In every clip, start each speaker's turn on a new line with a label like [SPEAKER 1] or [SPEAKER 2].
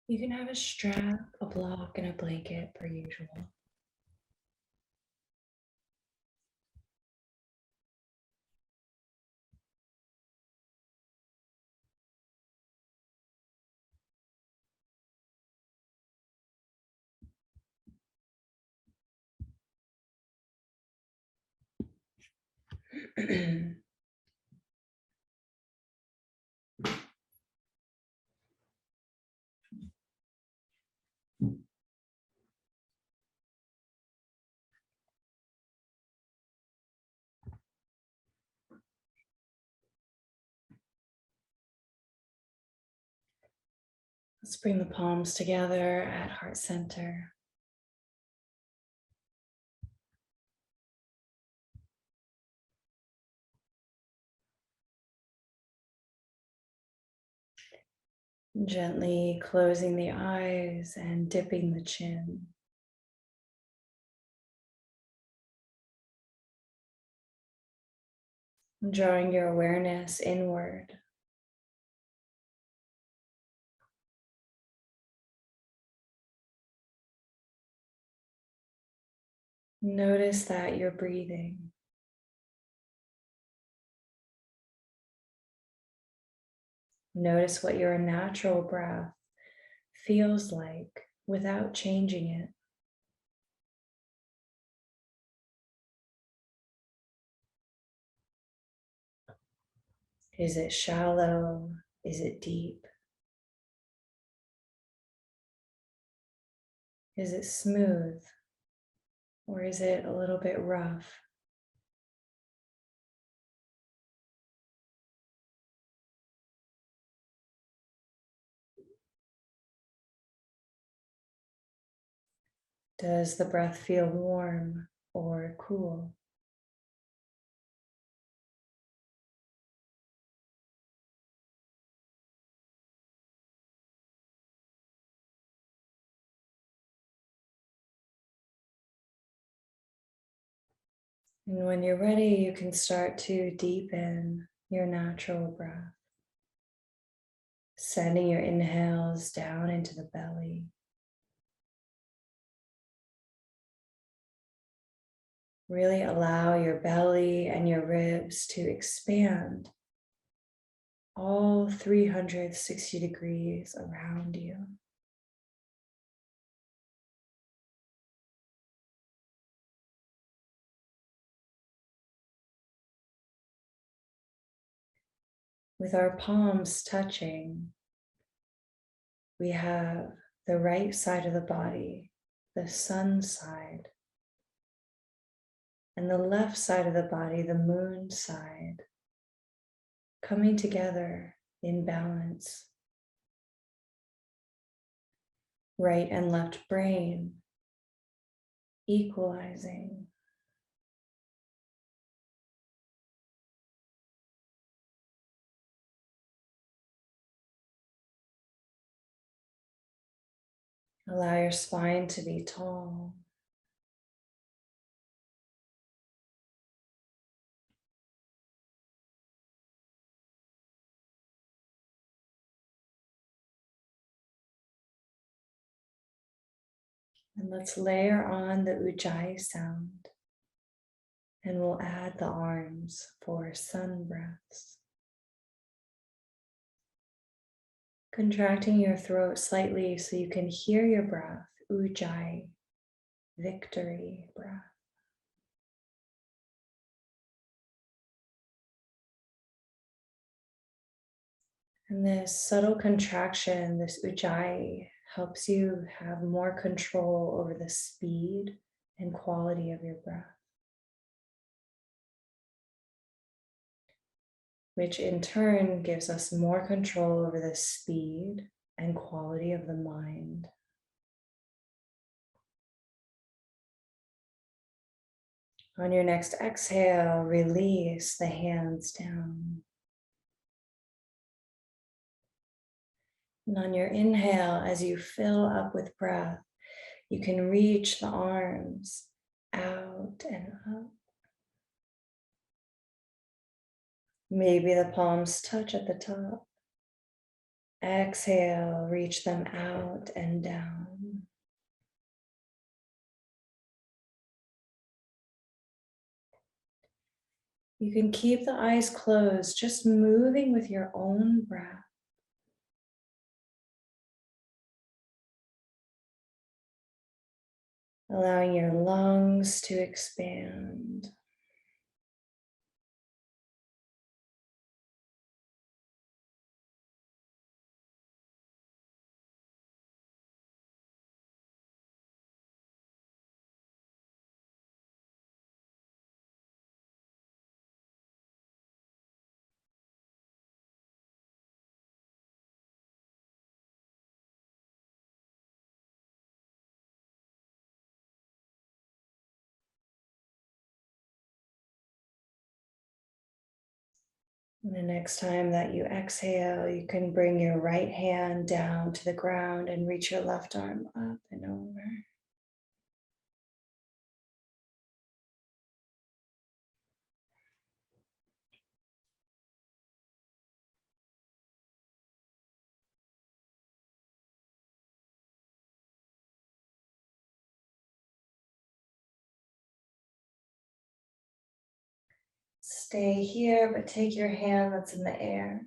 [SPEAKER 1] You can have a strap, a block, and a blanket per usual. Let's bring the palms together at heart center. Gently closing the eyes and dipping the chin. Drawing your awareness inward. Notice that you're breathing. Notice what your natural breath feels like without changing it. Is it shallow? Is it deep? Is it smooth? Or is it a little bit rough? Does the breath feel warm or cool? And when you're ready, you can start to deepen your natural breath, sending your inhales down into the belly. Really allow your belly and your ribs to expand all 360 degrees around you. With our palms touching, we have the right side of the body, the sun side, and the left side of the body, the moon side, coming together in balance. Right and left brain equalizing. Allow your spine to be tall. And let's layer on the ujjayi sound. And we'll add the arms for sun breaths. Contracting your throat slightly so you can hear your breath, ujjayi, victory breath. And this subtle contraction, this ujjayi, helps you have more control over the speed and quality of your breath, which in turn gives us more control over the speed and quality of the mind. On your next exhale, release the hands down. And on your inhale, as you fill up with breath, you can reach the arms out and up. Maybe the palms touch at the top. Exhale, reach them out and down. You can keep the eyes closed, just moving with your own breath. Allowing your lungs to expand. And the next time that you exhale, you can bring your right hand down to the ground and reach your left arm up and over. Stay here, but take your hand that's in the air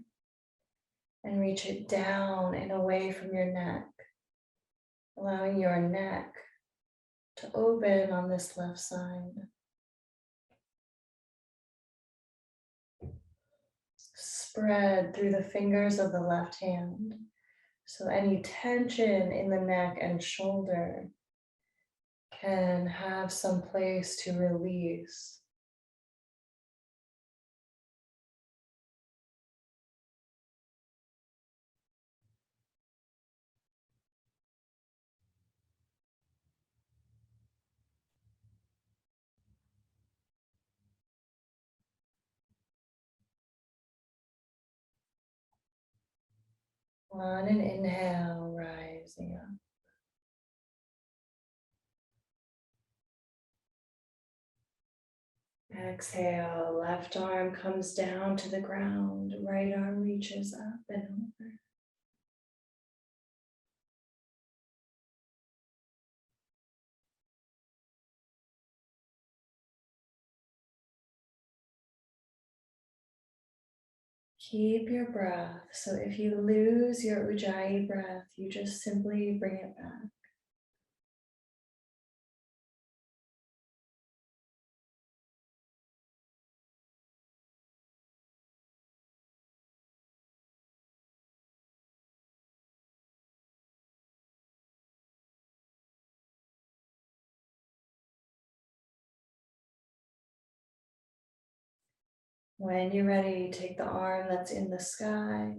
[SPEAKER 1] and reach it down and away from your neck, allowing your neck to open on this left side. Spread through the fingers of the left hand. So any tension in the neck and shoulder can have some place to release. On an inhale, rising up. Exhale, left arm comes down to the ground, right arm reaches up and over. Keep your breath. So if you lose your Ujjayi breath, you just simply bring it back. When you're ready, take the arm that's in the sky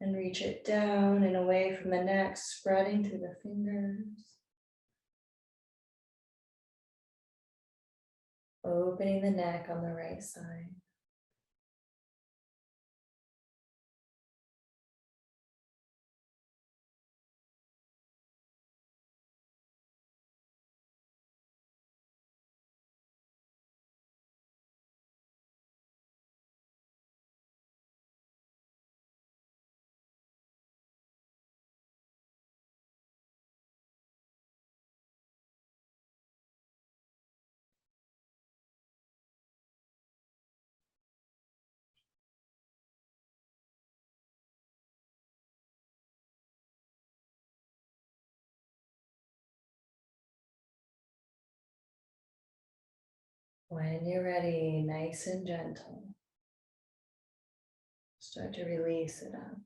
[SPEAKER 1] and reach it down and away from the neck, spreading through the fingers. Opening the neck on the right side. When you're ready, nice and gentle, start to release it up.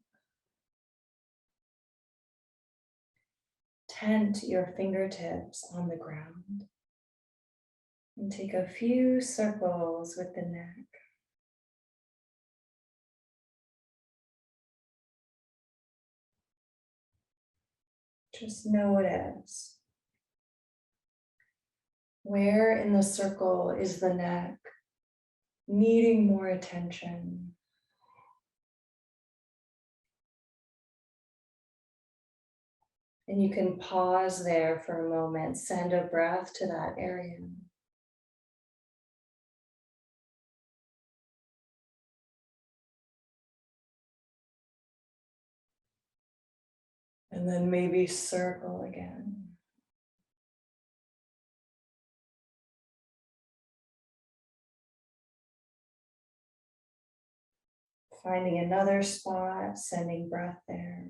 [SPEAKER 1] Tent your fingertips on the ground and take a few circles with the neck. Just notice where in the circle is the neck needing more attention. And you can pause there for a moment, send a breath to that area. And then maybe circle again. Finding another spot, sending breath there.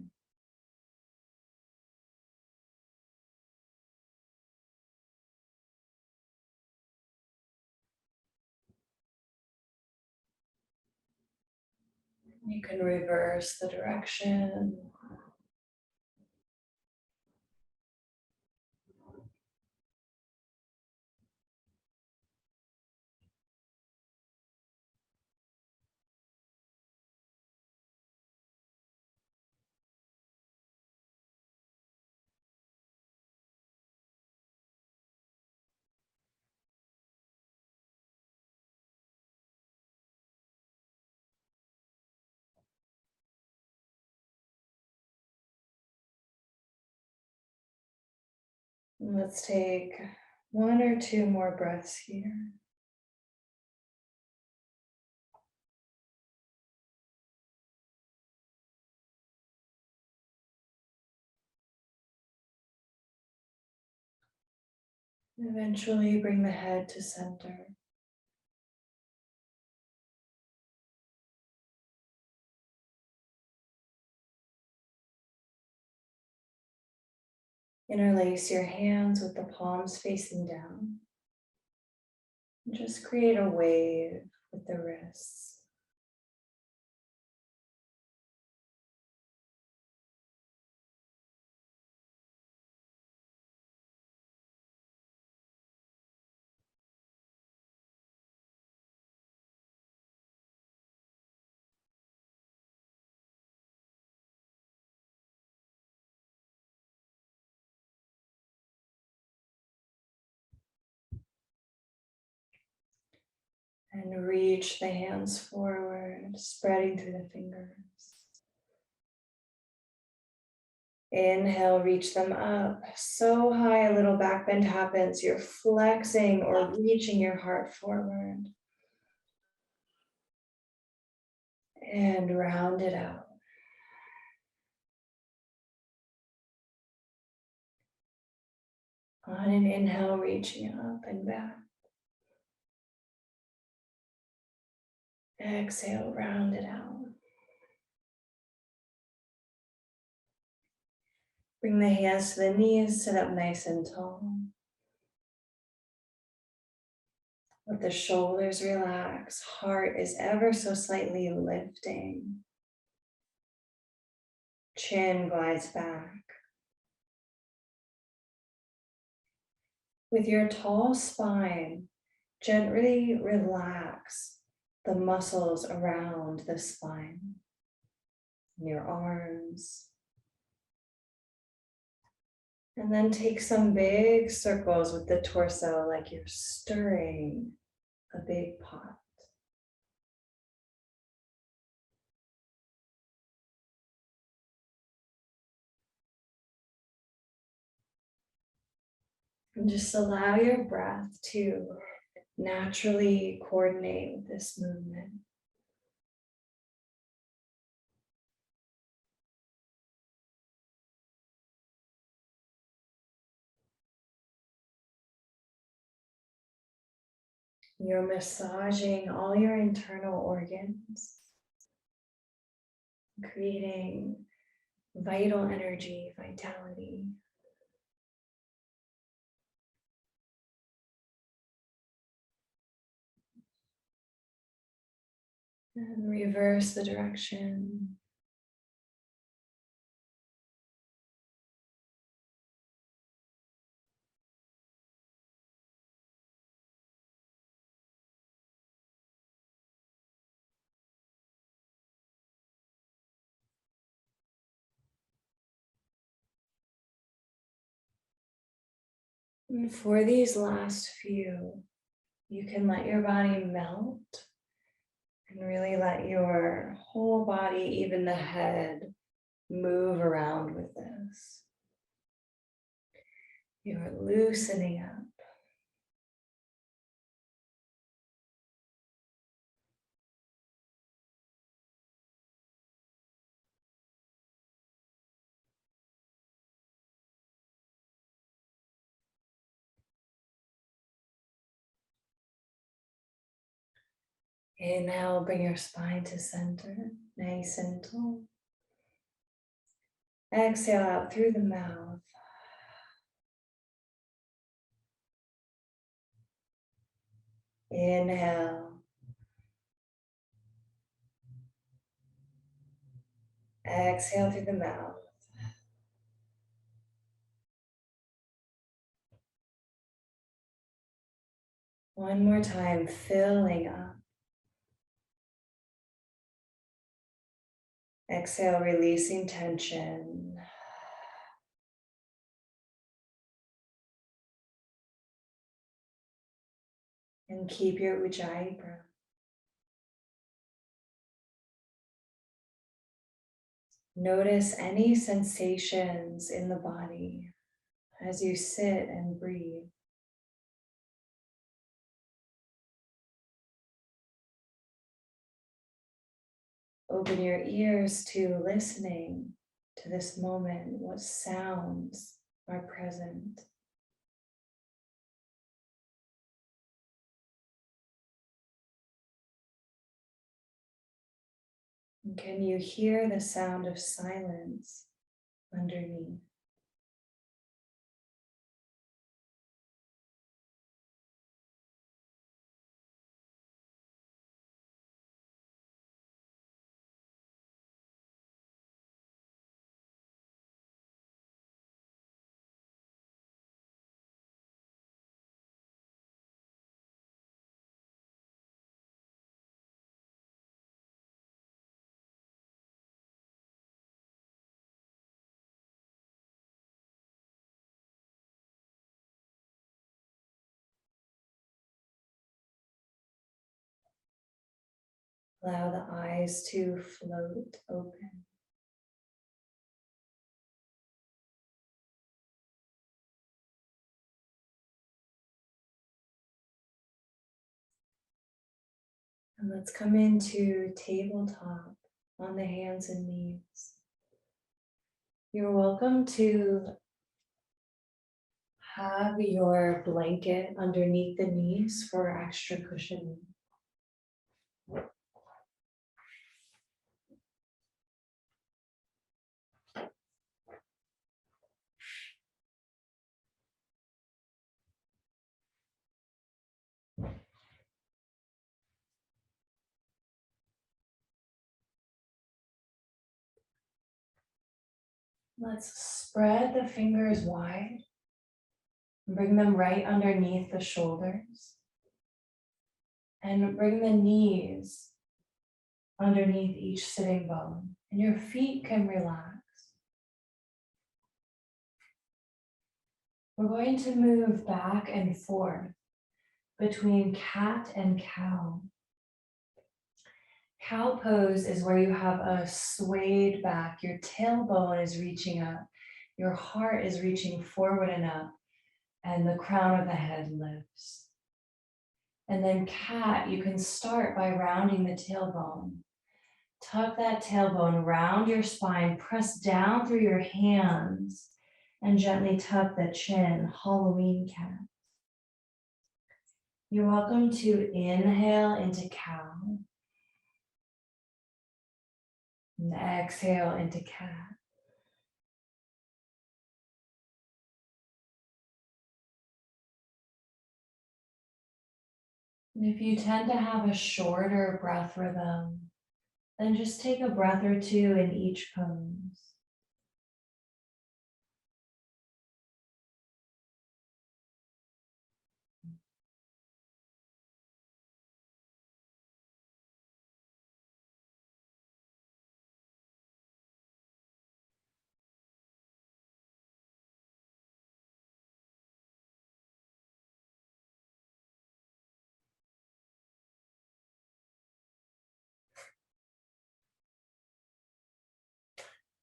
[SPEAKER 1] You can reverse the direction. And let's take 1 or 2 more breaths here. Eventually bring the head to center. Interlace your hands with the palms facing down. And just create a wave with the wrists. And reach the hands forward, spreading through the fingers. Inhale, reach them up so high a little back bend happens. You're flexing or reaching your heart forward. And round it out. On an inhale, reaching up and back. Exhale, round it out. Bring the hands to the knees, sit up nice and tall. Let the shoulders relax. Heart is ever so slightly lifting. Chin glides back. With your tall spine, gently relax the muscles around the spine, your arms. And then take some big circles with the torso like you're stirring a big pot. And just allow your breath to naturally coordinate with this movement. You're massaging all your internal organs, creating vital energy, vitality. And reverse the direction. And for these last few, you can let your body melt and really let your whole body, even the head, move around with this. You're loosening up. Inhale, bring your spine to center, nice and tall. Exhale out through the mouth. Inhale. Exhale through the mouth. One more time, filling up. Exhale, releasing tension. And keep your Ujjayi breath. Notice any sensations in the body as you sit and breathe. Open your ears to listening to this moment. What sounds are present? And can you hear the sound of silence underneath? Allow the eyes to float open. And let's come into tabletop on the hands and knees. You're welcome to have your blanket underneath the knees for extra cushioning. Let's spread the fingers wide and bring them right underneath the shoulders. And bring the knees underneath each sitting bone. And your feet can relax. We're going to move back and forth between cat and cow. Cow pose is where you have a swayed back. Your tailbone is reaching up. Your heart is reaching forward and up. And the crown of the head lifts. And then cat, you can start by rounding the tailbone. Tuck that tailbone, round your spine, press down through your hands, and gently tuck the chin, Halloween cat. You're welcome to inhale into cow. And exhale into cat. And if you tend to have a shorter breath rhythm, then just take a breath or two in each pose.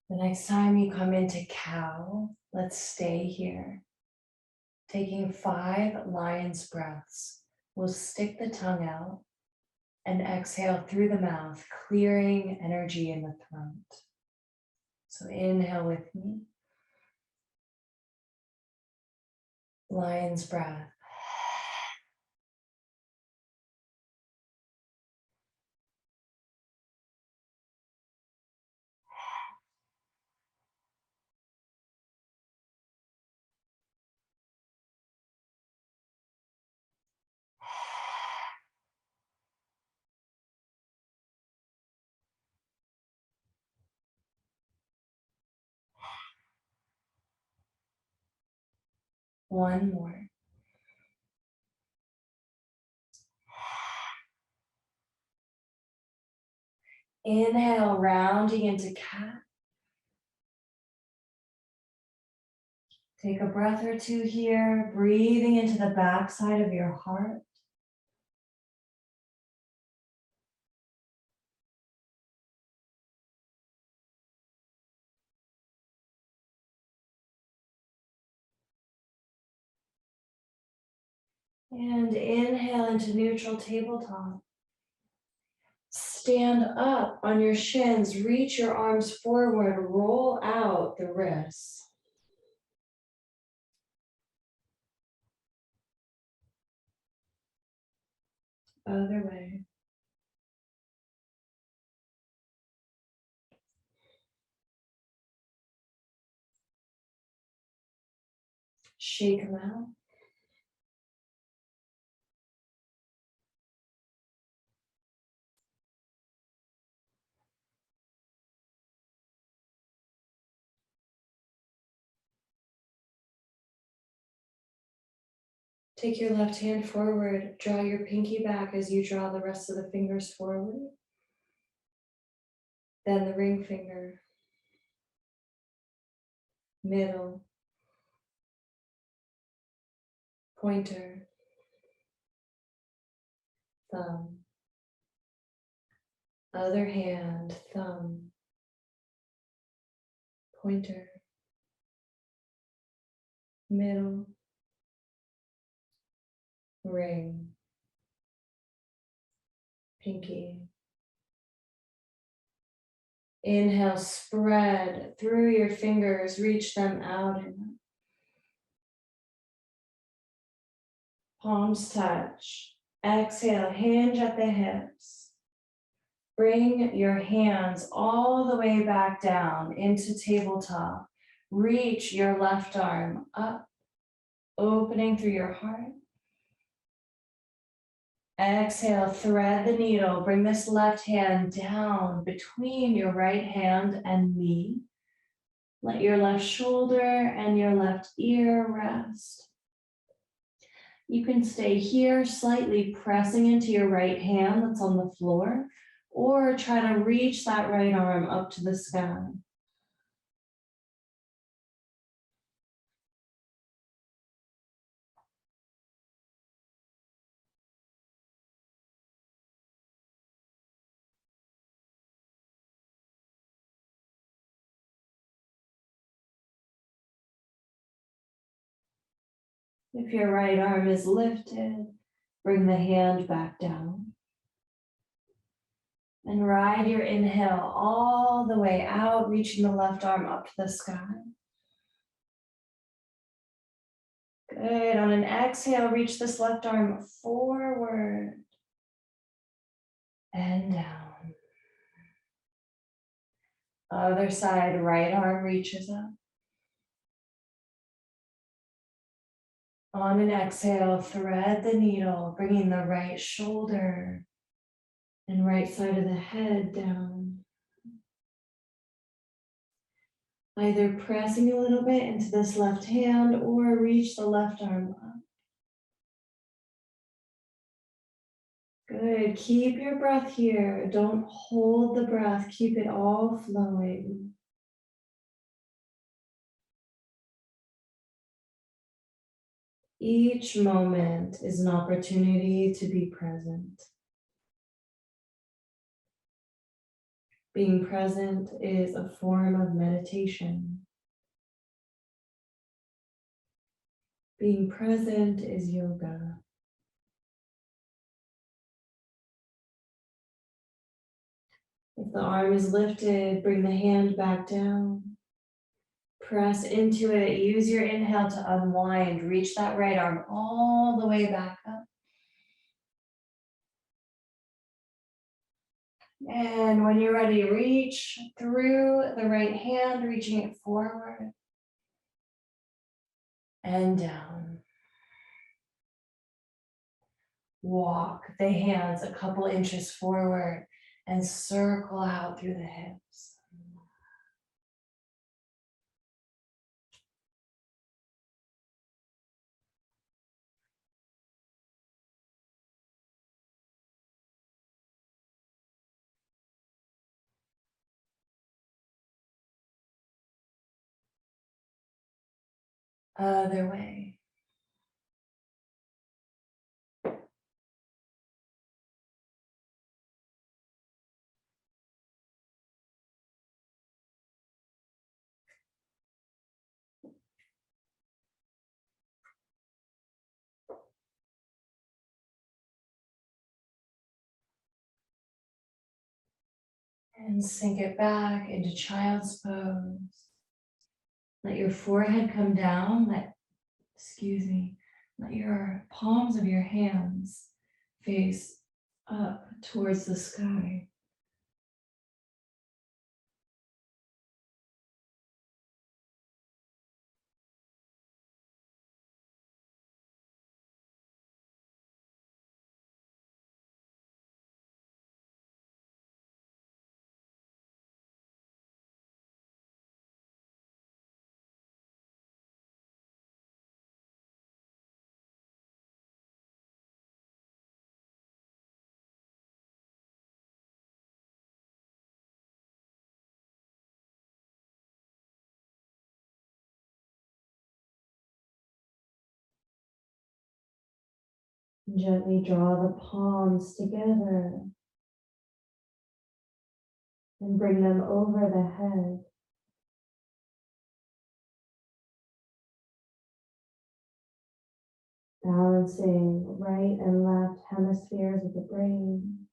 [SPEAKER 1] The next time you come into cow, let's stay here. Taking 5 lion's breaths. We'll stick the tongue out and exhale through the mouth, clearing energy in the throat. So inhale with me. Lion's breath. One more. Inhale, rounding into cat. Take a breath or two here, breathing into the backside of your heart. And inhale into neutral tabletop. Stand up on your shins, reach your arms forward, roll out the wrists. Other way. Shake them out. Take your left hand forward, draw your pinky back as you draw the rest of the fingers forward. Then the ring finger, middle, pointer, thumb. Other hand, thumb, pointer, middle, ring, pinky. Inhale, spread through your fingers, reach them out and palms touch. Exhale, hinge at the hips. Bring your hands all the way back down into tabletop. Reach your left arm up, opening through your heart. Exhale, thread the needle. Bring this left hand down between your right hand and knee. Let your left shoulder and your left ear rest. You can stay here, slightly pressing into your right hand that's on the floor, or try to reach that right arm up to the sky. If your right arm is lifted, bring the hand back down. And ride your inhale all the way out, reaching the left arm up to the sky. Good. On an exhale, reach this left arm forward and down. Other side, right arm reaches up. On an exhale, thread the needle, bringing the right shoulder and right side of the head down. Either pressing a little bit into this left hand or reach the left arm up. Good. Keep your breath here. Don't hold the breath. Keep it all flowing. Each moment is an opportunity to be present. Being present is a form of meditation. Being present is yoga. If the arm is lifted, bring the hand back down. Press into it. Use your inhale to unwind. Reach that right arm all the way back up. And when you're ready, reach through the right hand, reaching it forward and down. Walk the hands a couple inches forward and circle out through the hips. Other way. And sink it back into child's pose. Let your forehead come down. Let your palms of your hands face up towards the sky. Gently draw the palms together and bring them over the head. Balancing right and left hemispheres of the brain.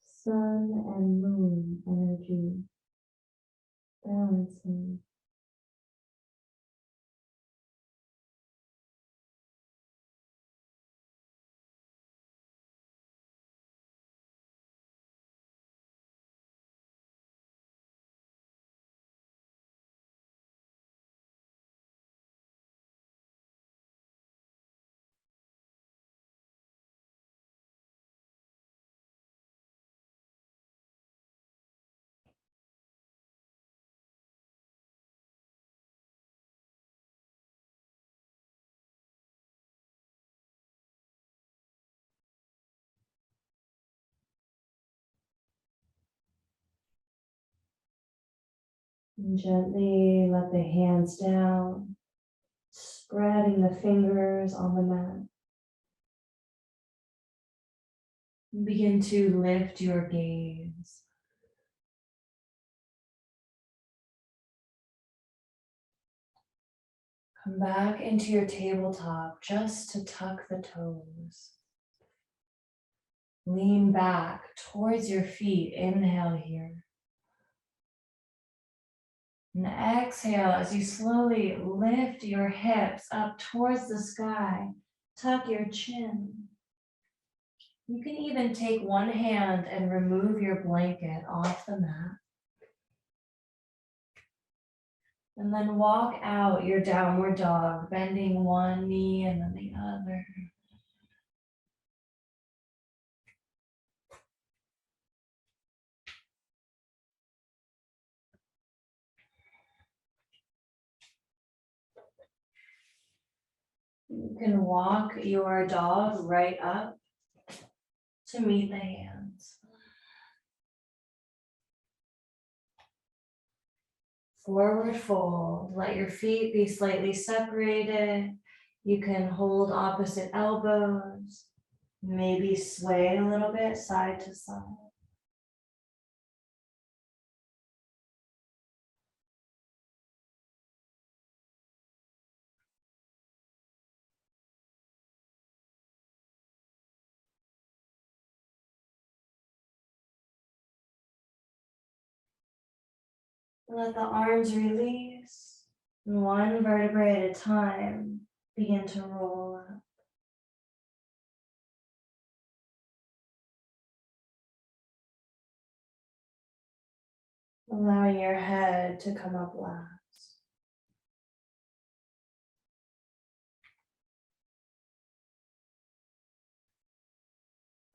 [SPEAKER 1] Sun and moon energy. Balancing. And gently let the hands down, spreading the fingers on the mat. Begin to lift your gaze. Come back into your tabletop just to tuck the toes. Lean back towards your feet. Inhale here. And exhale as you slowly lift your hips up towards the sky. Tuck your chin. You can even take one hand and remove your blanket off the mat. And then walk out your downward dog, bending one knee and then the other. You can walk your dog right up to meet the hands. Forward fold. Let your feet be slightly separated. You can hold opposite elbows. Maybe sway a little bit side to side. Let the arms release. And one vertebrae at a time, begin to roll up. Allowing your head to come up last.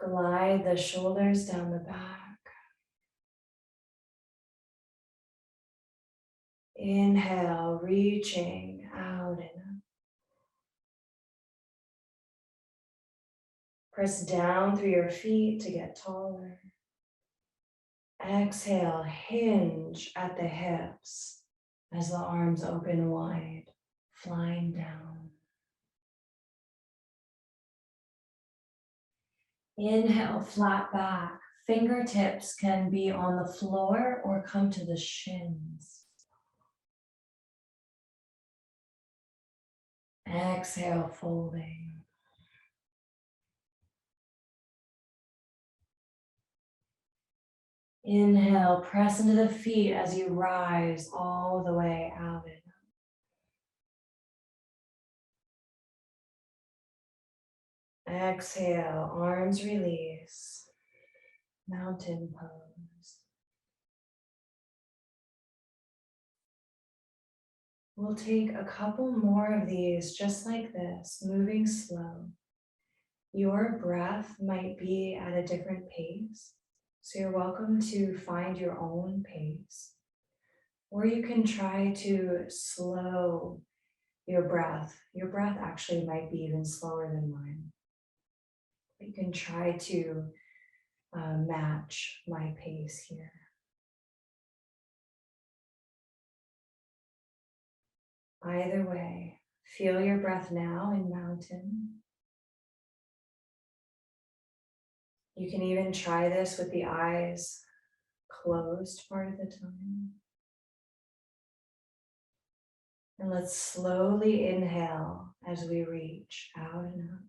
[SPEAKER 1] Glide the shoulders down the back. Inhale, reaching out and up. Press down through your feet to get taller. Exhale, hinge at the hips. as the arms open wide, flying down. Inhale, flat back. Fingertips can be on the floor or come to the shins. Exhale, folding. Inhale, press into the feet as you rise all the way out and up. Exhale, arms release. Mountain pose. We'll take a couple more of these just like this, moving slow. Your breath might be at a different pace, so you're welcome to find your own pace. Or you can try to slow your breath. Your breath actually might be even slower than mine. You can try to match my pace here. Either way, feel your breath now in mountain. You can even try this with the eyes closed part of the time. And let's slowly inhale as we reach out and up.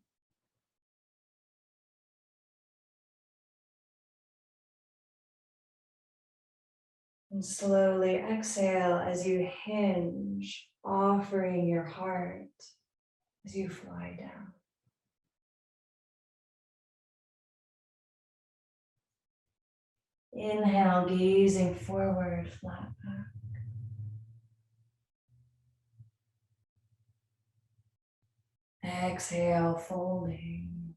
[SPEAKER 1] And slowly exhale as you hinge, offering your heart as you fly down. Inhale, gazing forward, flat back. Exhale, folding.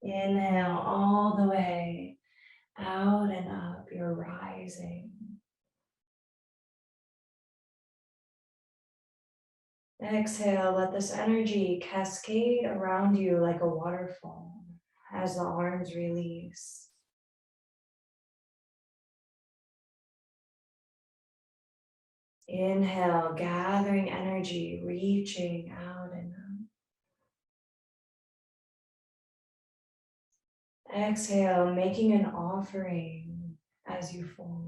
[SPEAKER 1] Inhale all the way out and up, you're rising. Exhale, let this energy cascade around you like a waterfall as the arms release. Inhale, gathering energy, reaching out and up. Exhale, making an offering as you fold.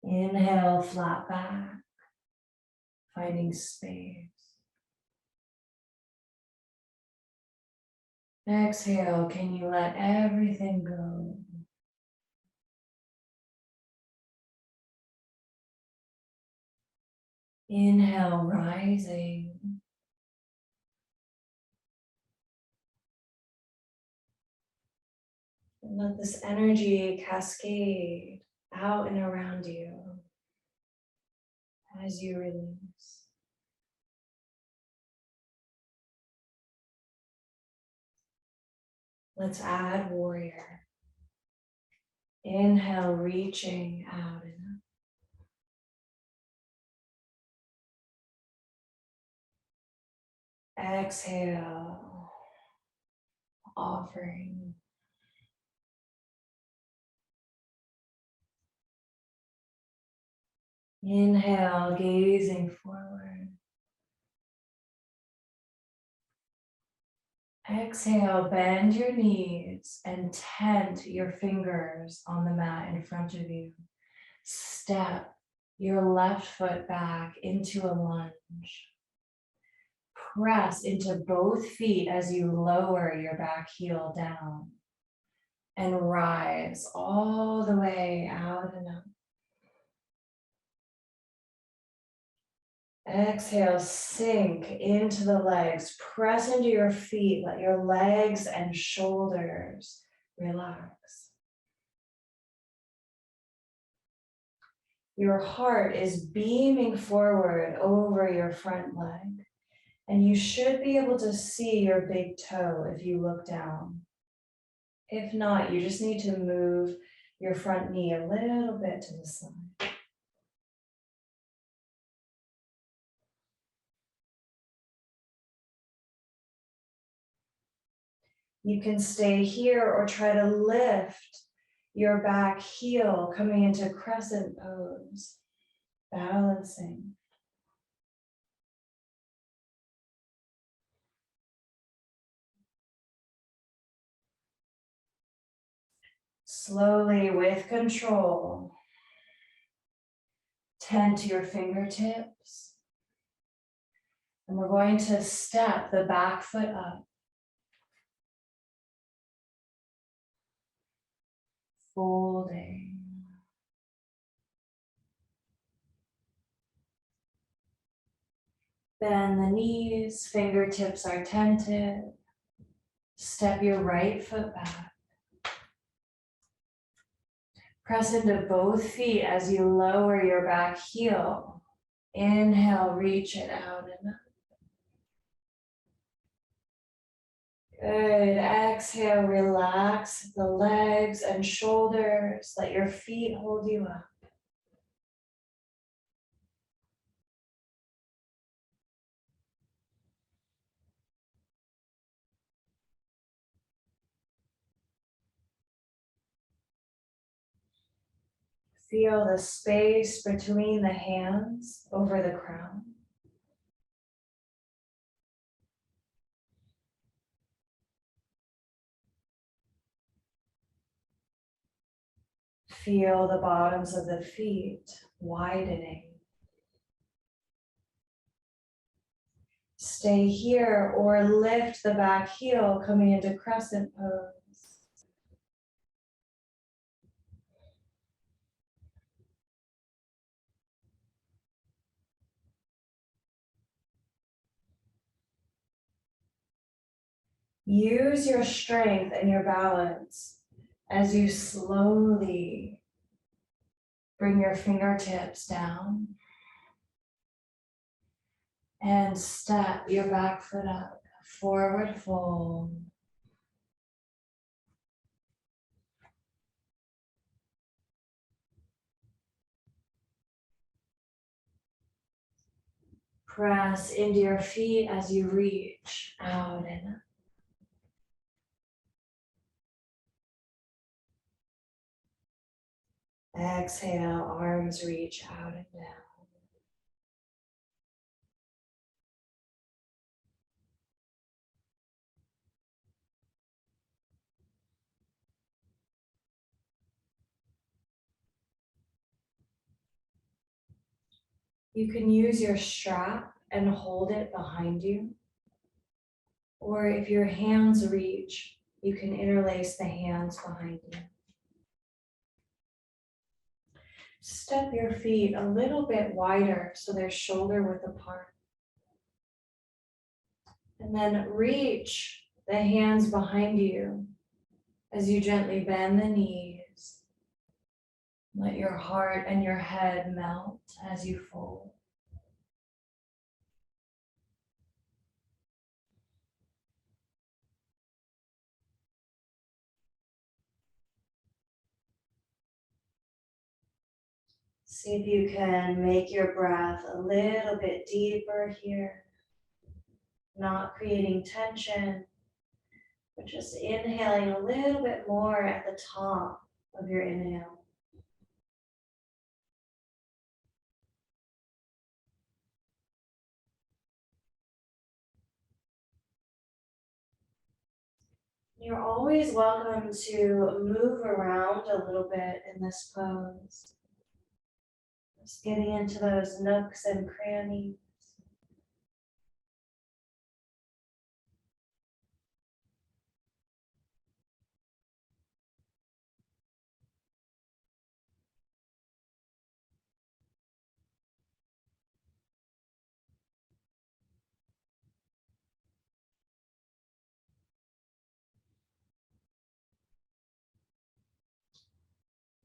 [SPEAKER 1] Inhale, flat back, finding space. Exhale, can you let everything go? Inhale, rising. And let this energy cascade out and around you as you release. Let's add warrior. Inhale, reaching out and up. Exhale, offering. Inhale, gazing forward. Exhale, bend your knees and tent your fingers on the mat in front of you. Step your left foot back into a lunge. Press into both feet as you lower your back heel down and rise all the way out and up. Exhale, sink into the legs, press into your feet, let your legs and shoulders relax. Your heart is beaming forward over your front leg, and you should be able to see your big toe if you look down. If not, you just need to move your front knee a little bit to the side. You can stay here or try to lift your back heel, coming into crescent pose, balancing. Slowly, with control, tend to your fingertips. And we're going to step the back foot up. Folding. Bend the knees, fingertips are tented. Step your right foot back. Press into both feet as you lower your back heel. Inhale, reach it out and up. Good. Exhale, relax the legs and shoulders. Let your feet hold you up. Feel the space between the hands over the crown. Feel the bottoms of the feet widening. Stay here or lift the back heel, coming into crescent pose. Use your strength and your balance as you slowly bring your fingertips down and step your back foot up, forward fold. Press into your feet as you reach out and up. Exhale, arms reach out and down. You can use your strap and hold it behind you. Or if your hands reach, you can interlace the hands behind you. Step your feet a little bit wider so they're shoulder width apart. And then reach the hands behind you as you gently bend the knees. Let your heart and your head melt as you fold. See if you can make your breath a little bit deeper here, not creating tension, but just inhaling a little bit more at the top of your inhale. You're always welcome to move around a little bit in this pose. Just getting into those nooks and crannies.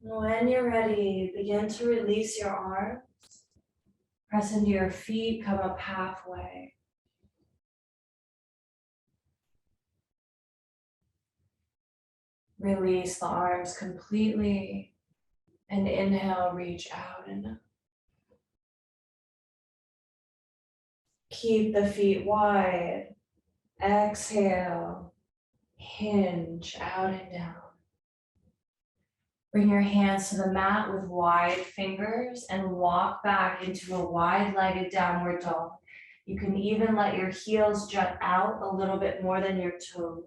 [SPEAKER 1] When you're ready, begin to release your arms. Press into your feet, come up halfway. Release the arms completely and inhale, reach out and up. Keep the feet wide. Exhale, Hinge out and down. Bring your hands to the mat with wide fingers and walk back into a wide-legged downward dog. You can even let your heels jut out a little bit more than your toes.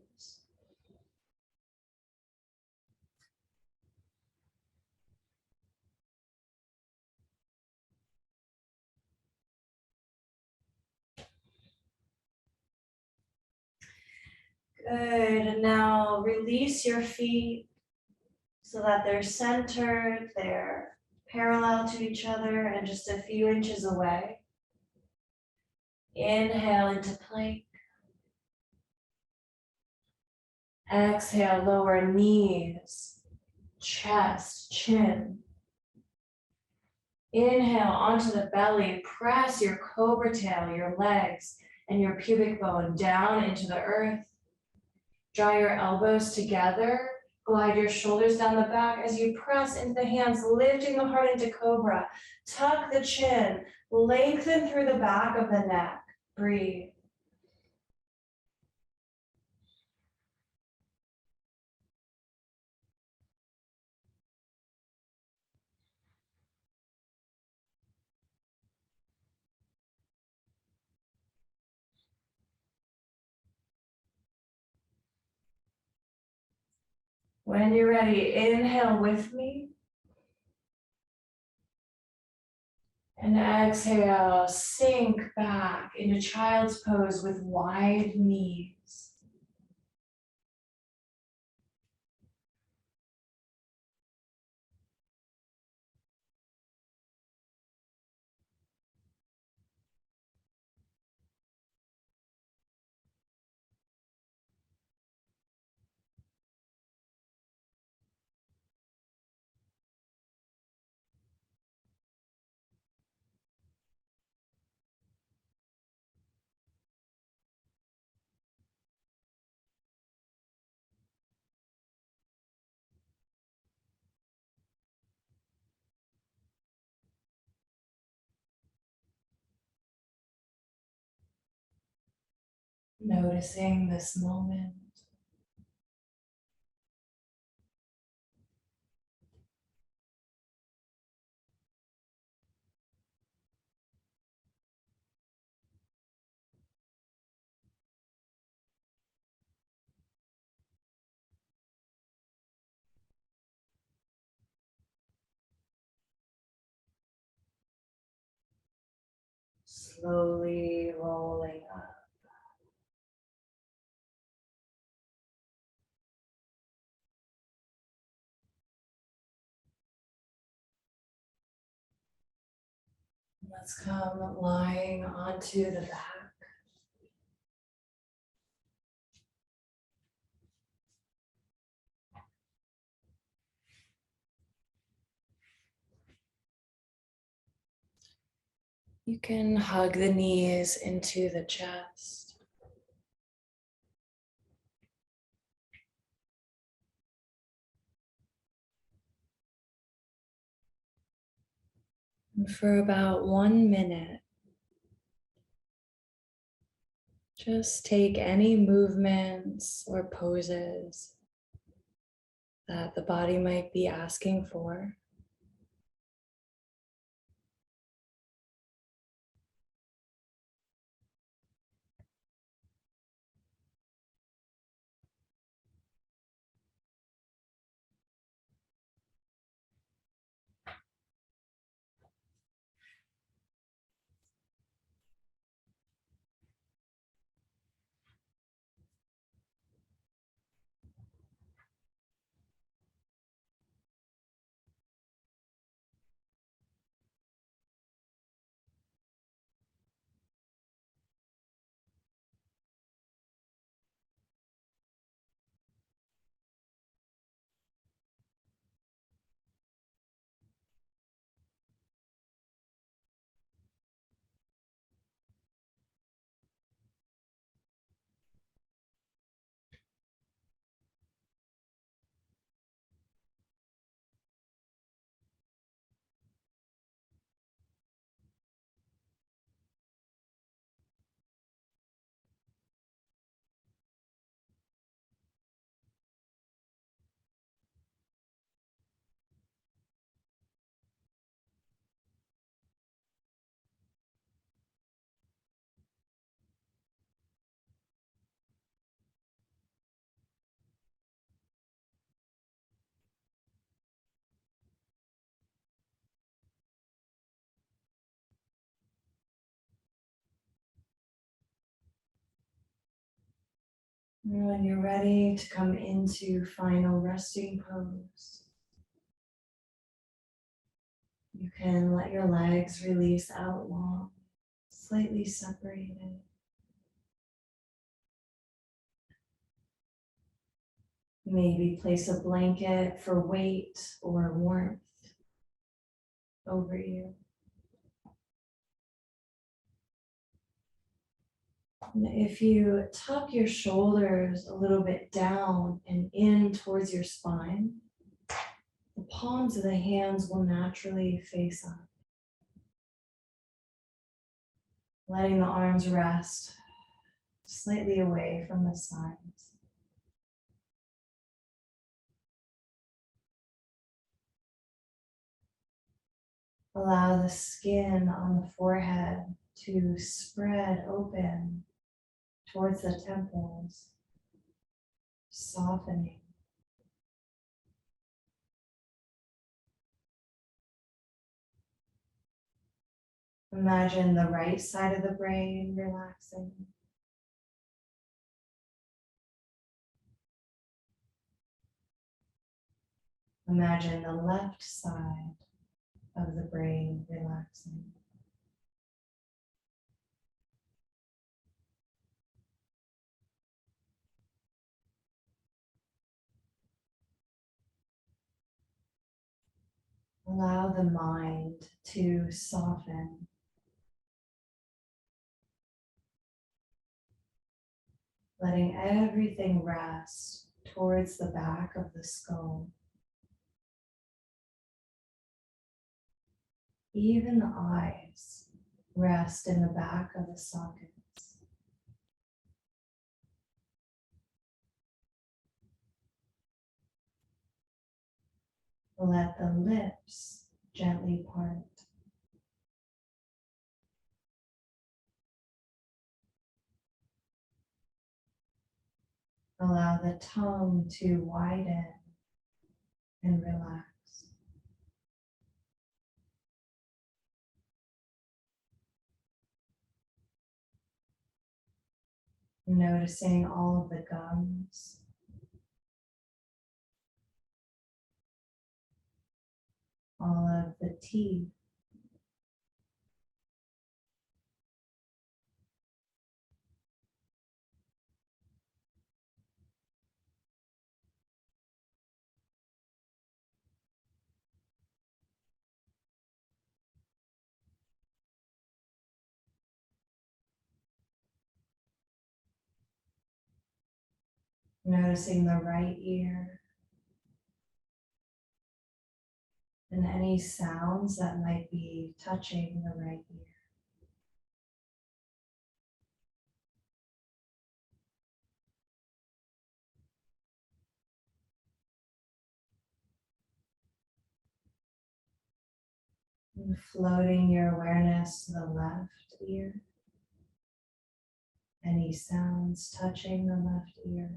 [SPEAKER 1] Good, and now release your feet so that they're centered, they're parallel to each other and just a few inches away. Inhale into plank. Exhale, lower knees, chest, chin. Inhale onto the belly, press your cobra tail, your legs, and your pubic bone down into the earth. Draw your elbows together, glide your shoulders down the back as you press into the hands, lifting the heart into cobra. Tuck the chin, lengthen through the back of the neck. Breathe. When you're ready, inhale with me. And exhale, sink back into child's pose with wide knees. Noticing this moment. Slowly rolling up. Let's come lying onto the back. You can hug the knees into the chest. And for about 1 minute, just take any movements or poses that the body might be asking for. And when you're ready to come into final resting pose, you can let your legs release out long, slightly separated. Maybe place a blanket for weight or warmth over you. And if you tuck your shoulders a little bit down and in towards your spine, the palms of the hands will naturally face up. Letting the arms rest slightly away from the sides. Allow the skin on the forehead to spread open towards the temples, softening. Imagine the right side of the brain relaxing. Imagine the left side of the brain relaxing. Allow the mind to soften, letting everything rest towards the back of the skull. Even the eyes rest in the back of the sockets. Let the lips gently part. Allow the tongue to widen and relax. Noticing all of the gums, all of the teeth, noticing the right ear and any sounds that might be touching the right ear. And floating your awareness to the left ear. Any sounds touching the left ear.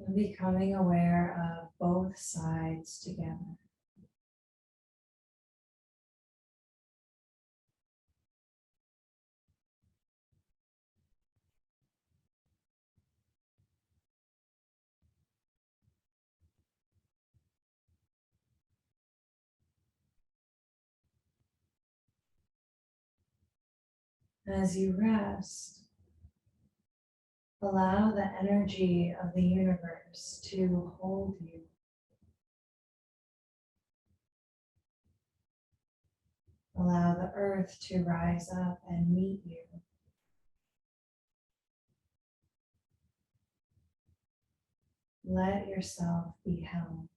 [SPEAKER 1] And becoming aware of both sides together. As you rest, allow the energy of the universe to hold you. Allow the earth to rise up and meet you. Let yourself be held.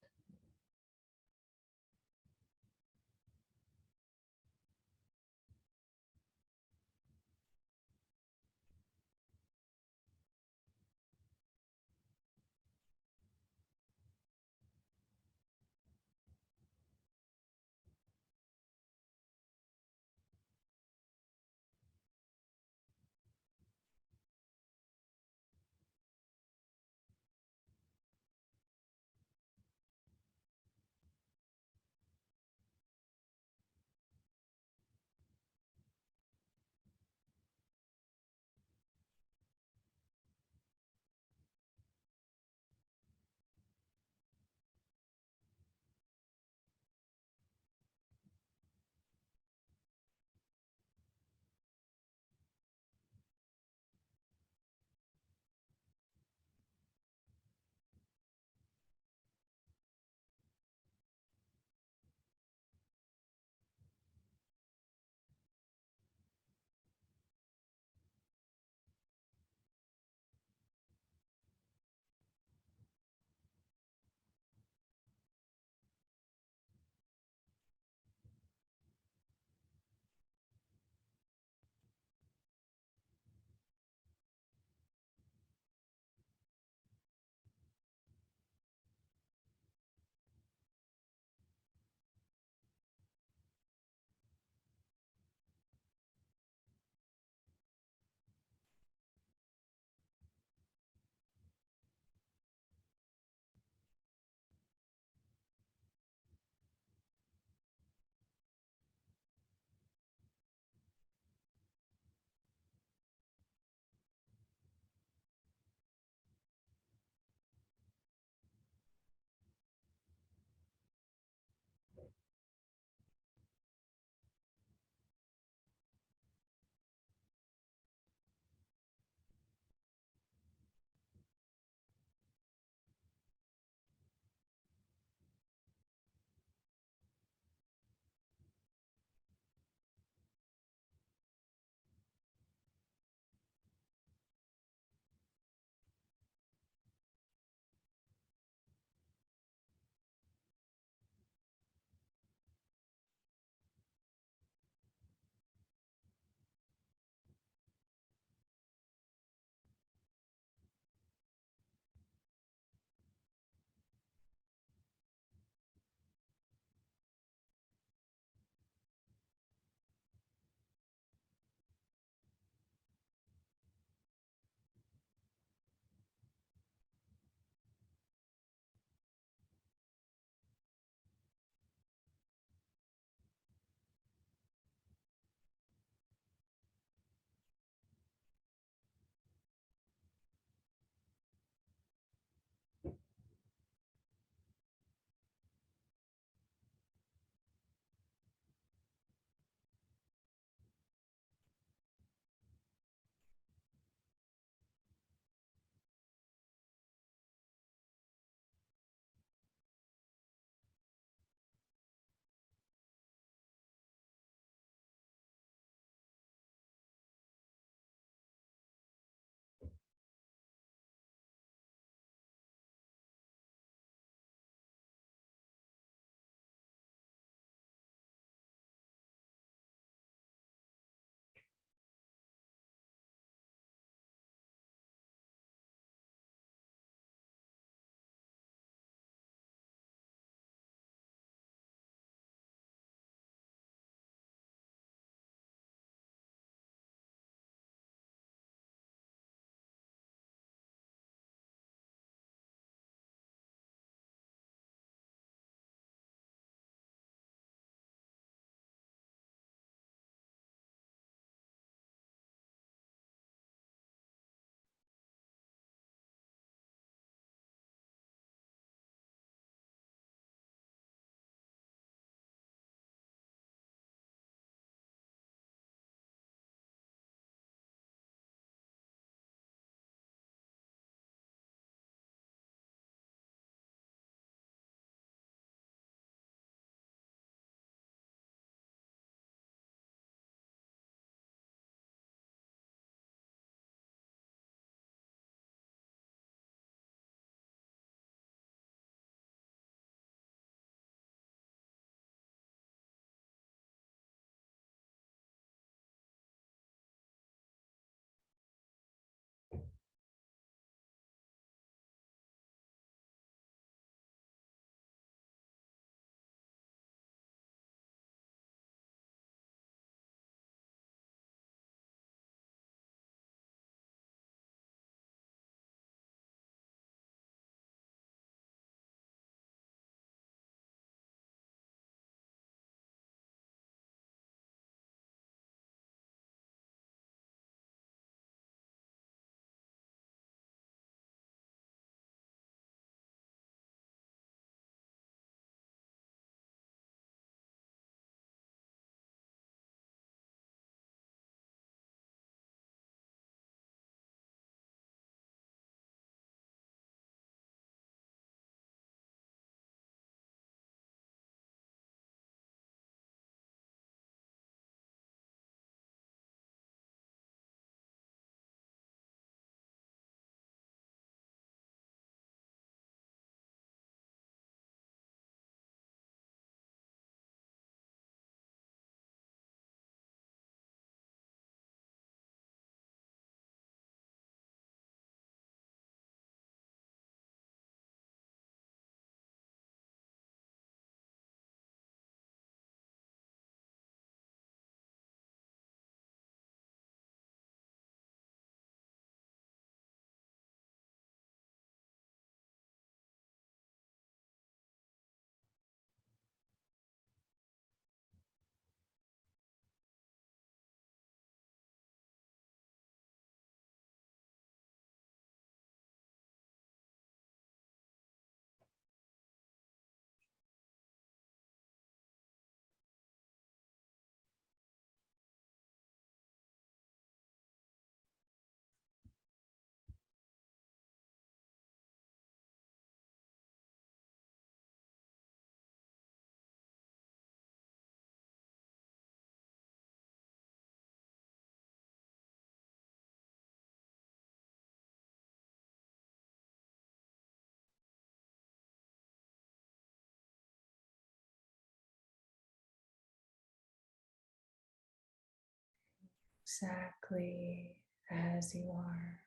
[SPEAKER 1] exactly as you are.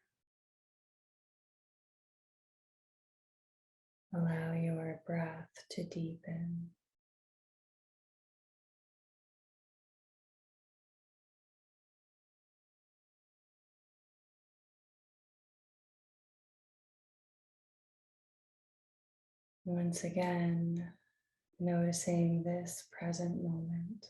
[SPEAKER 1] Allow your breath to deepen. Once again, noticing this present moment.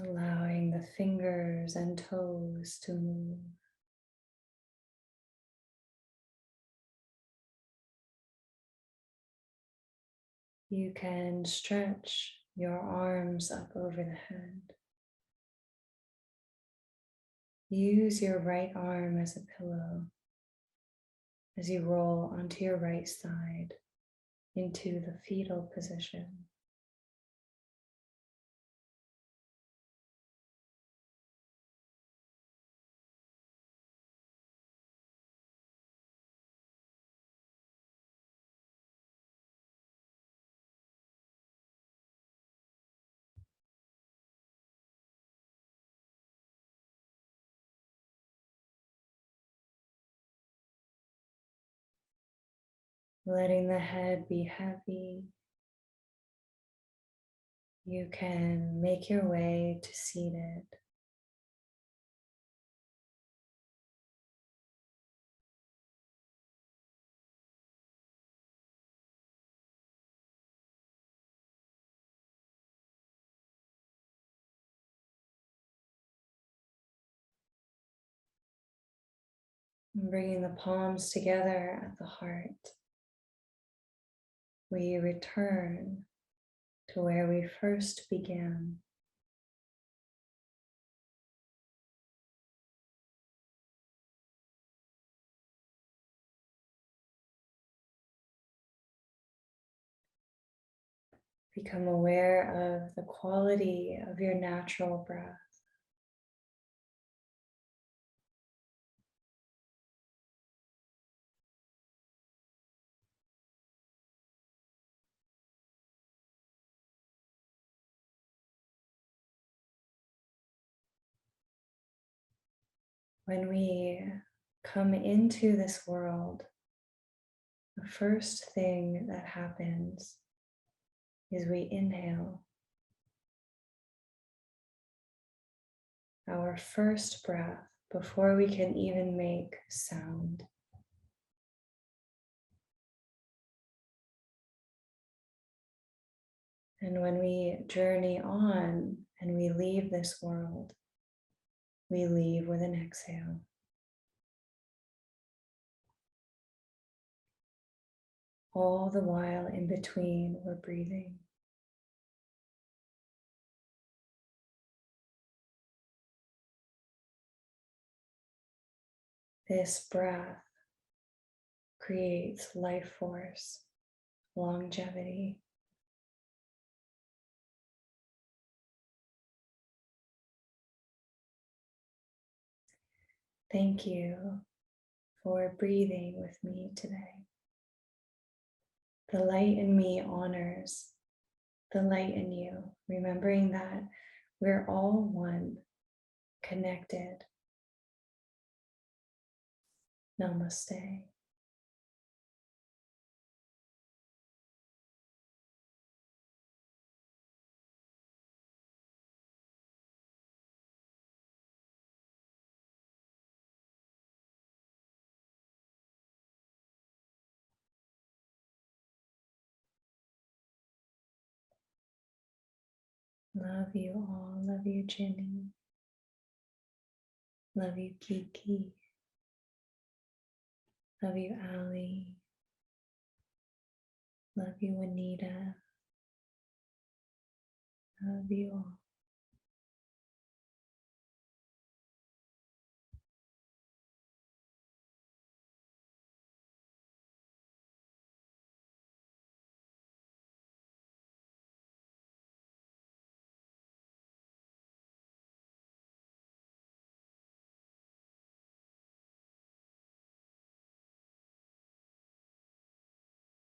[SPEAKER 1] Allowing the fingers and toes to move. You can stretch your arms up over the head. Use your right arm as a pillow as you roll onto your right side into the fetal position. Letting the head be heavy, you can make your way to seated. And bringing the palms together at the heart, we return to where we first began. Become aware of the quality of your natural breath. When we come into this world, the first thing that happens is we inhale. Our first breath before we can even make sound. And when we journey on and we leave this world, we leave with an exhale. All the while in between, we're breathing. This breath creates life force, longevity. Thank you for breathing with me today. The light in me honors the light in you, remembering that we're all one, connected. Namaste. Love you all. Love you, Jenny. Love you, Kiki. Love you, Ali. Love you, Anita. Love you all.